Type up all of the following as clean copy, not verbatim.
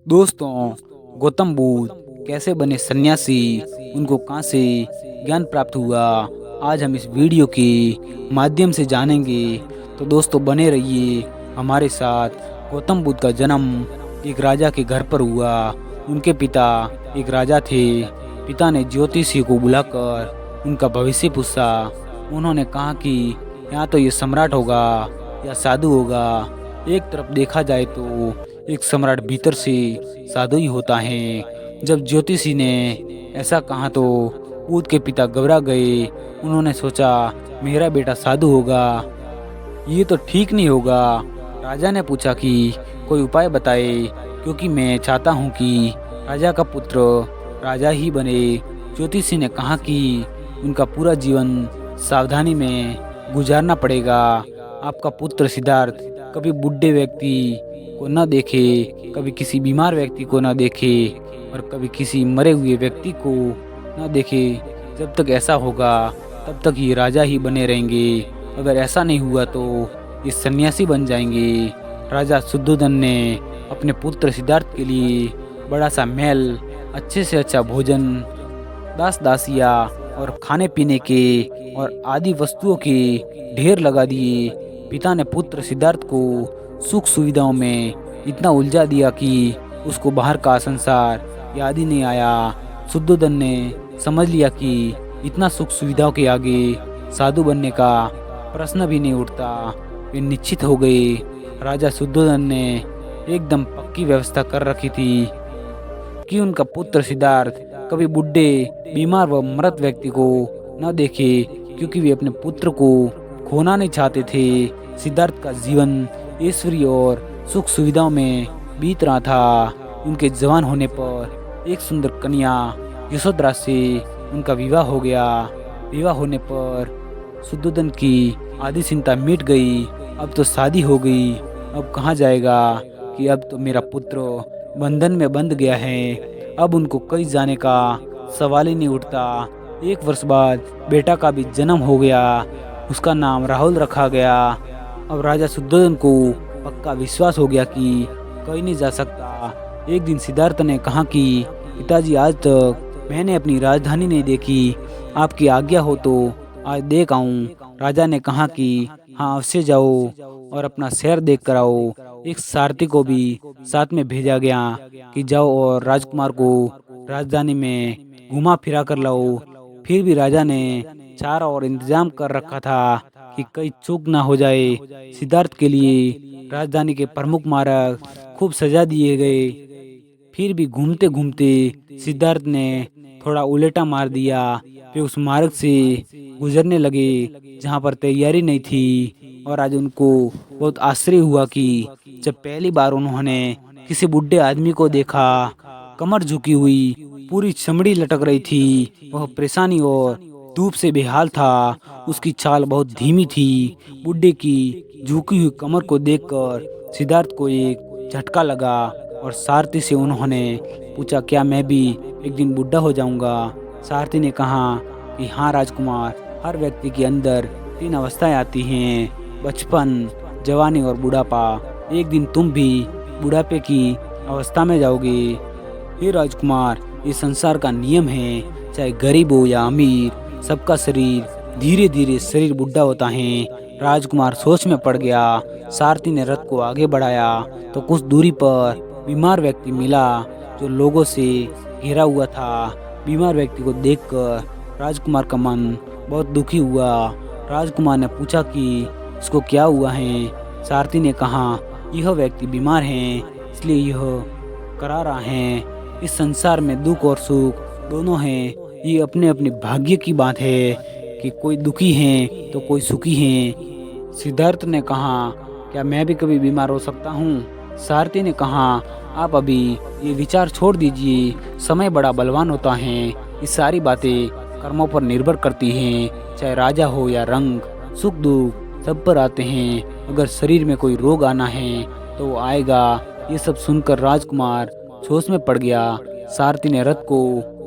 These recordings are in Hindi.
दोस्तों, गौतम बुद्ध कैसे बने सन्यासी, उनको कहाँ से ज्ञान प्राप्त हुआ, आज हम इस वीडियो के माध्यम से जानेंगे। तो दोस्तों बने रहिए हमारे साथ। गौतम बुद्ध का जन्म एक राजा के घर पर हुआ। उनके पिता एक राजा थे। पिता ने ज्योतिषी को बुलाकर उनका भविष्य पूछा। उन्होंने कहा कि या तो ये सम्राट होगा या साधु होगा। एक तरफ देखा जाए तो एक सम्राट भीतर से साधु ही होता है। जब ज्योतिषी ने ऐसा कहा तो बुद्ध के पिता घबरा गए। उन्होंने सोचा मेरा बेटा साधु होगा, ये तो ठीक नहीं होगा। राजा ने पूछा कि कोई उपाय बताए, क्योंकि मैं चाहता हूँ कि राजा का पुत्र राजा ही बने। ज्योतिषी ने कहा कि उनका पूरा जीवन सावधानी में गुजारना पड़ेगा। आपका पुत्र सिद्धार्थ कभी बूढ़े व्यक्ति को न देखे, कभी किसी बीमार व्यक्ति को न देखे और कभी किसी मरे हुए व्यक्ति को न देखे। जब तक ऐसा होगा तब तक ये राजा ही बने रहेंगे। अगर ऐसा नहीं हुआ तो ये सन्यासी बन जाएंगे। राजा शुद्धोधन ने अपने पुत्र सिद्धार्थ के लिए बड़ा सा महल, अच्छे से अच्छा भोजन, दास दासिया और खाने पीने के और आदि वस्तुओं के ढेर लगा दिए। पिता ने पुत्र सिद्धार्थ को सुख सुविधाओं में इतना उलझा दिया कि उसको बाहर का संसार याद ही नहीं आया। शुद्धोधन ने समझ लिया कि इतना सुख सुविधाओं के आगे साधु बनने का प्रश्न भी नहीं उठता। वे निश्चित हो गए। राजा शुद्धोधन ने एकदम पक्की व्यवस्था कर रखी थी कि उनका पुत्र सिद्धार्थ कभी बूढ़े, बीमार व मृत व्यक्ति को न देखे, क्योंकि वे अपने पुत्र को खोना नहीं चाहते थे। सिद्धार्थ का जीवन ऐश्वर्य और सुख सुविधाओं में बीत रहा था। उनके जवान होने पर एक सुंदर कन्या यशोधरा से उनका विवाह हो गया। विवाह होने पर शुद्धोधन की आधी चिंता मिट गई। अब तो शादी हो गई, अब कहाँ जाएगा कि अब तो मेरा पुत्र बंधन में बंध गया है। अब उनको कहीं जाने का सवाल ही नहीं उठता। 1 वर्ष बाद बेटा का भी जन्म हो गया। उसका नाम राहुल रखा गया। अब राजा शुद्धोधन को पक्का विश्वास हो गया कि कहीं नहीं जा सकता। एक दिन सिद्धार्थ ने कहा कि पिताजी, आज तक मैंने अपनी राजधानी नहीं देखी, आपकी आज्ञा हो तो आज देख आऊं। राजा ने कहा कि हाँ, अवश्य जाओ और अपना शहर देख कर आओ। एक सारथी को भी साथ में भेजा गया कि जाओ और राजकुमार को राजधानी में घुमा फिरा कर लाओ। फिर भी राजा ने चारा और इंतजाम कर रखा था कि कहीं चूक ना हो जाए। सिद्धार्थ के लिए राजधानी के प्रमुख मार्ग खूब सजा दिए गए। फिर भी घूमते घूमते सिद्धार्थ ने थोड़ा उलटा मार दिया। वे उस मार्ग से गुजरने लगे जहाँ पर तैयारी नहीं थी। और आज उनको बहुत आश्चर्य हुआ कि जब पहली बार उन्होंने किसी बूढ़े आदमी को देखा, कमर झुकी हुई, पूरी चमड़ी लटक रही थी। वह परेशानी और धूप से बेहाल था। उसकी चाल बहुत धीमी थी। बुड्ढे की झुकी हुई कमर को देखकर सिद्धार्थ को एक झटका लगा और सारथी से उन्होंने पूछा, क्या मैं भी एक दिन बुढ़ा हो जाऊंगा? सारथी ने कहा कि हाँ राजकुमार, हर व्यक्ति के अंदर 3 अवस्थाएं आती हैं, बचपन, जवानी और बुढ़ापा। एक दिन तुम भी बुढ़ापे की अवस्था में जाओगे। हे राजकुमार, ये संसार का नियम है, चाहे गरीब हो या अमीर, सबका शरीर धीरे धीरे शरीर बुढ़ा होता है। राजकुमार सोच में पड़ गया। सारथी ने रथ को आगे बढ़ाया तो कुछ दूरी पर बीमार व्यक्ति मिला जो लोगों से घिरा हुआ था। बीमार व्यक्ति को देखकर राजकुमार का मन बहुत दुखी हुआ। राजकुमार ने पूछा कि इसको क्या हुआ है? सारथी ने कहा, यह व्यक्ति बीमार है, इसलिए यह करा रहा है। इस संसार में दुख और सुख दोनों हैं। ये अपने अपने भाग्य की बात है कि कोई दुखी है तो कोई सुखी है। सिद्धार्थ ने कहा, क्या मैं भी कभी बीमार हो सकता हूँ? सारथी ने कहा, आप अभी ये विचार छोड़ दीजिए, समय बड़ा बलवान होता है। ये सारी बातें कर्मों पर निर्भर करती हैं। चाहे राजा हो या रंग, सुख दुख सब पर आते हैं। अगर शरीर में कोई रोग आना है तो वो आएगा। ये सब सुनकर राजकुमार सोच में पड़ गया। सारथी ने रथ को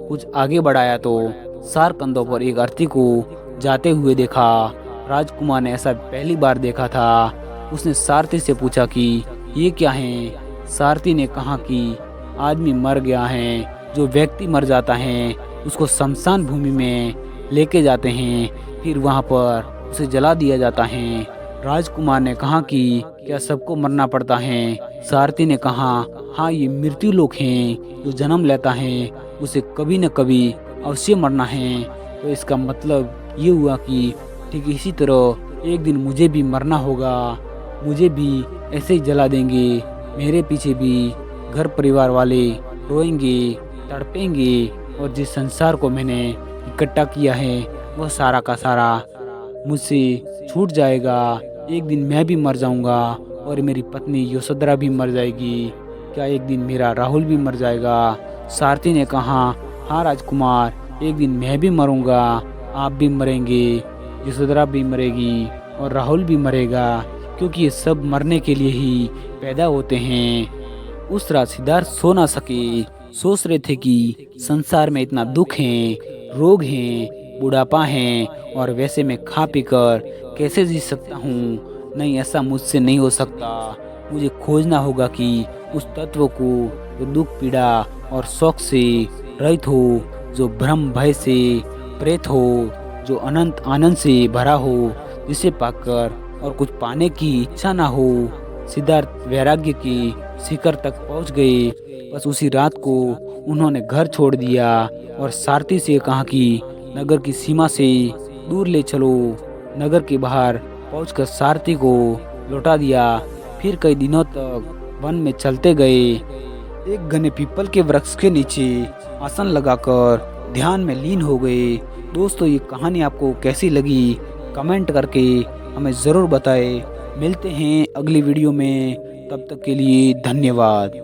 कुछ आगे बढ़ाया तो 4 कंधों पर एक अर्थी को जाते हुए देखा। राजकुमार ने ऐसा पहली बार देखा था। उसने सारथी से पूछा कि ये क्या है? सारथी ने कहा कि आदमी मर गया है, जो व्यक्ति मर जाता है उसको शमशान भूमि में लेके जाते हैं, फिर वहाँ पर उसे जला दिया जाता है। राजकुमार ने कहा कि क्या सबको मरना पड़ता है? सारथी ने कहा हाँ, ये मृत्यु लोक हैं, जो जन्म लेता है उसे कभी न कभी अवश्य मरना है। तो इसका मतलब ये हुआ कि ठीक इसी तरह एक दिन मुझे भी मरना होगा, मुझे भी ऐसे ही जला देंगे, मेरे पीछे भी घर परिवार वाले रोएंगे, तड़पेंगे और जिस संसार को मैंने इकट्ठा किया है वह सारा का सारा मुझसे छूट जाएगा। एक दिन मैं भी मर जाऊंगा और मेरी पत्नी यशोधरा भी मर जाएगी। क्या एक दिन मेरा राहुल भी मर जाएगा? सारथी ने कहा हाँ राजकुमार, एक दिन मैं भी मरूंगा, आप भी मरेंगे, यशोधरा भी मरेगी और राहुल भी मरेगा, क्योंकि ये सब मरने के लिए ही पैदा होते हैं। उस रात सिद्धार्थ सो ना सके, सोच रहे थे कि संसार में इतना दुख है, रोग हैं, बुढ़ापा है और वैसे मैं खा पी कर कैसे जी सकता हूँ? नहीं, ऐसा मुझसे नहीं हो सकता। मुझे खोजना होगा कि उस तत्व को जो दुख पीड़ा और शौक से रहित हो, जो भ्रम भय से प्रेत हो, जो अनंत आनंद से भरा हो, जिसे पाकर और कुछ पाने की इच्छा ना हो। सिद्धार्थ वैराग्य की शिखर तक पहुंच गए। बस उसी रात को उन्होंने घर छोड़ दिया और सारथी से कहा कि नगर की सीमा से दूर ले चलो। नगर के बाहर पहुंचकर सारथी को लौटा दिया। फिर कई दिनों तक वन में चलते गए। एक घने पीपल के वृक्ष के नीचे आसन लगाकर ध्यान में लीन हो गए। दोस्तों, ये कहानी आपको कैसी लगी कमेंट करके हमें ज़रूर बताएं। मिलते हैं अगली वीडियो में, तब तक के लिए धन्यवाद।